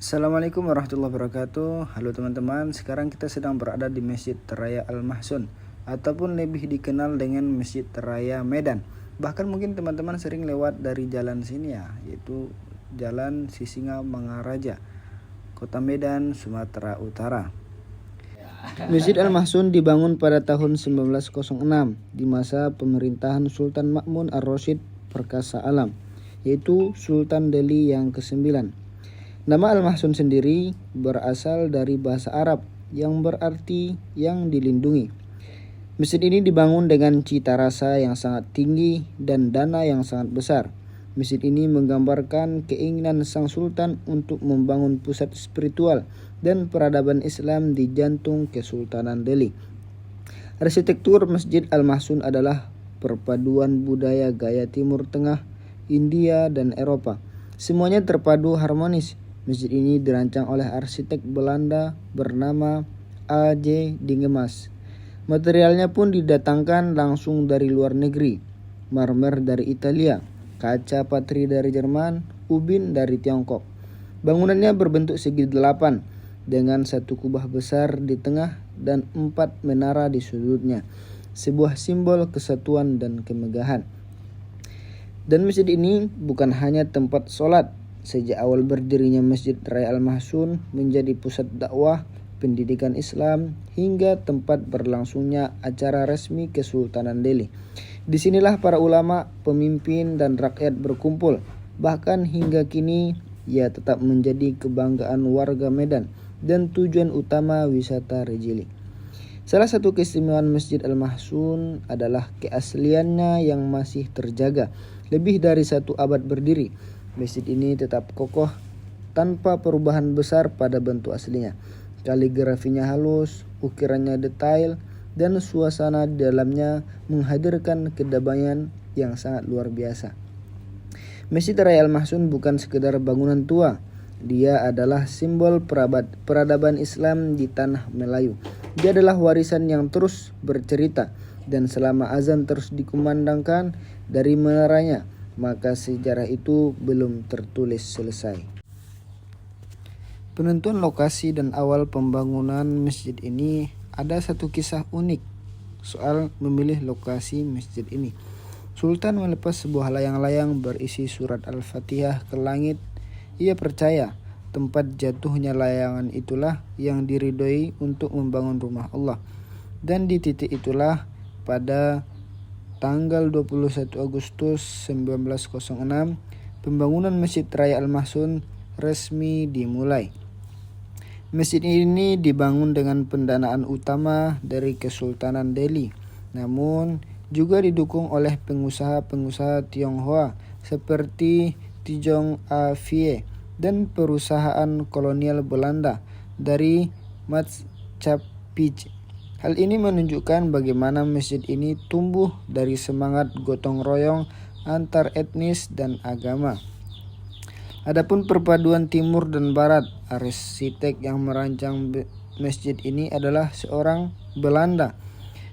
Assalamualaikum warahmatullahi wabarakatuh. Halo teman-teman, sekarang kita sedang berada di Masjid Raya Al-Mahsun ataupun lebih dikenal dengan Masjid Raya Medan. Bahkan mungkin teman-teman sering lewat dari jalan sini ya, yaitu Jalan Sisinga Mangaraja, Kota Medan, Sumatera Utara. Masjid Al-Mahsun dibangun pada tahun 1906 di masa pemerintahan Sultan Ma'mun Ar-Rasyid Perkasa Alam, yaitu Sultan Delhi yang ke-9. Nama Al-Mahsun sendiri berasal dari bahasa Arab yang berarti yang dilindungi. Masjid ini dibangun dengan cita rasa yang sangat tinggi dan dana yang sangat besar. Masjid ini menggambarkan keinginan sang sultan untuk membangun pusat spiritual dan peradaban Islam di jantung Kesultanan Delhi. Arsitektur Masjid Al-Mahsun adalah perpaduan budaya gaya Timur Tengah, India, dan Eropa. Semuanya terpadu harmonis. Masjid ini dirancang oleh arsitek Belanda bernama A.J. Dingemas. Materialnya pun didatangkan langsung dari luar negeri. Marmer dari Italia, kaca patri dari Jerman, ubin dari Tiongkok. Bangunannya berbentuk segi 8 dengan satu kubah besar di tengah dan 4 menara di sudutnya. Sebuah simbol kesatuan dan kemegahan. Dan masjid ini bukan hanya tempat sholat. Sejak awal berdirinya Masjid Raya Al-Mahsun menjadi pusat dakwah, pendidikan Islam, hingga tempat berlangsungnya acara resmi Kesultanan Delhi. Disinilah para ulama, pemimpin, dan rakyat berkumpul. Bahkan hingga kini, ia tetap menjadi kebanggaan warga Medan dan tujuan utama wisata religi. Salah satu keistimewaan Masjid Al-Mahsun adalah keasliannya yang masih terjaga lebih dari 1 abad berdiri. Masjid ini tetap kokoh tanpa perubahan besar pada bentuk aslinya. Kaligrafinya halus, ukirannya detail, dan suasana di dalamnya menghadirkan kedamaian yang sangat luar biasa. Masjid Raya Al-Mahsun bukan sekedar bangunan tua. Dia adalah simbol peradaban Islam di tanah Melayu. Dia adalah warisan yang terus bercerita, dan selama azan terus dikumandangkan dari menaranya, maka sejarah itu belum tertulis selesai. Penentuan lokasi dan awal pembangunan masjid ini ada satu kisah unik soal memilih lokasi masjid ini. Sultan melepas sebuah layang-layang berisi surat Al-Fatihah ke langit. Ia percaya tempat jatuhnya layangan itulah yang diridhoi untuk membangun rumah Allah. Dan di titik itulah pada tanggal 21 Agustus 1906, pembangunan Masjid Raya Al-Mahsun resmi dimulai. Masjid ini dibangun dengan pendanaan utama dari Kesultanan Delhi, namun juga didukung oleh pengusaha-pengusaha Tionghoa seperti Tijong A. Vie dan perusahaan kolonial Belanda dari Majapahit. Hal ini menunjukkan bagaimana masjid ini tumbuh dari semangat gotong royong antar etnis dan agama. Adapun perpaduan timur dan barat, arsitek yang merancang masjid ini adalah seorang Belanda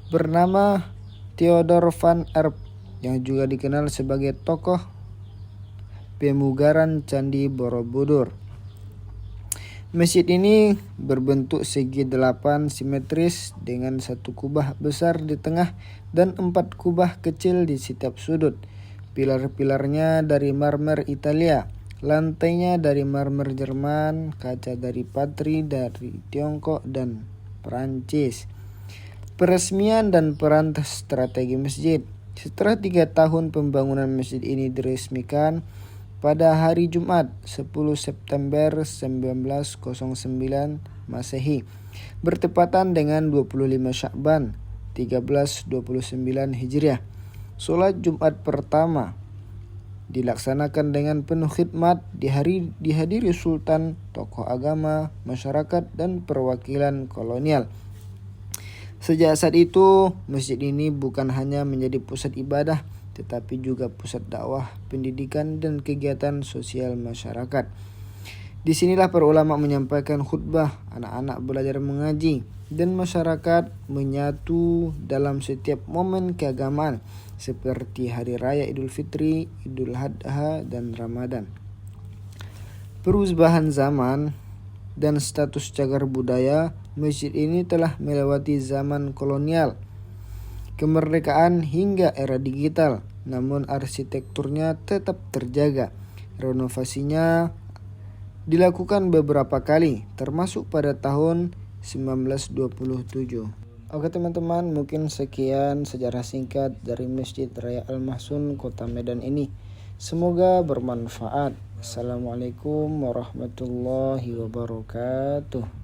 bernama Theodor van Erp yang juga dikenal sebagai tokoh pemugaran Candi Borobudur. Masjid ini berbentuk segi 8 simetris dengan 1 kubah besar di tengah dan 4 kubah kecil di setiap sudut. Pilar-pilarnya dari marmer Italia, lantainya dari marmer Jerman, kaca dari patri dari Tiongkok dan Perancis. Peresmian dan peran strategi masjid. Setelah 3 tahun pembangunan masjid ini diresmikan pada hari Jumat 10 September 1909 Masehi, bertepatan dengan 25 Sya'ban 1329 Hijriah. Sholat Jumat pertama dilaksanakan dengan penuh khidmat, dihadiri sultan, tokoh agama, masyarakat, dan perwakilan kolonial. Sejak saat itu, masjid ini bukan hanya menjadi pusat ibadah, tetapi juga pusat dakwah, pendidikan, dan kegiatan sosial masyarakat. Disinilah para ulama menyampaikan khutbah, anak-anak belajar mengaji, dan masyarakat menyatu dalam setiap momen keagamaan seperti Hari Raya Idul Fitri, Idul Adha, dan Ramadan. Perubahan zaman dan status cagar budaya, masjid ini telah melewati zaman kolonial, kemerdekaan hingga era digital, namun arsitekturnya tetap terjaga. Renovasinya dilakukan beberapa kali, termasuk pada tahun 1927. Oke teman-teman, mungkin sekian sejarah singkat dari Masjid Raya Al-Mahsun Kota Medan ini. Semoga bermanfaat. Assalamualaikum warahmatullahi wabarakatuh.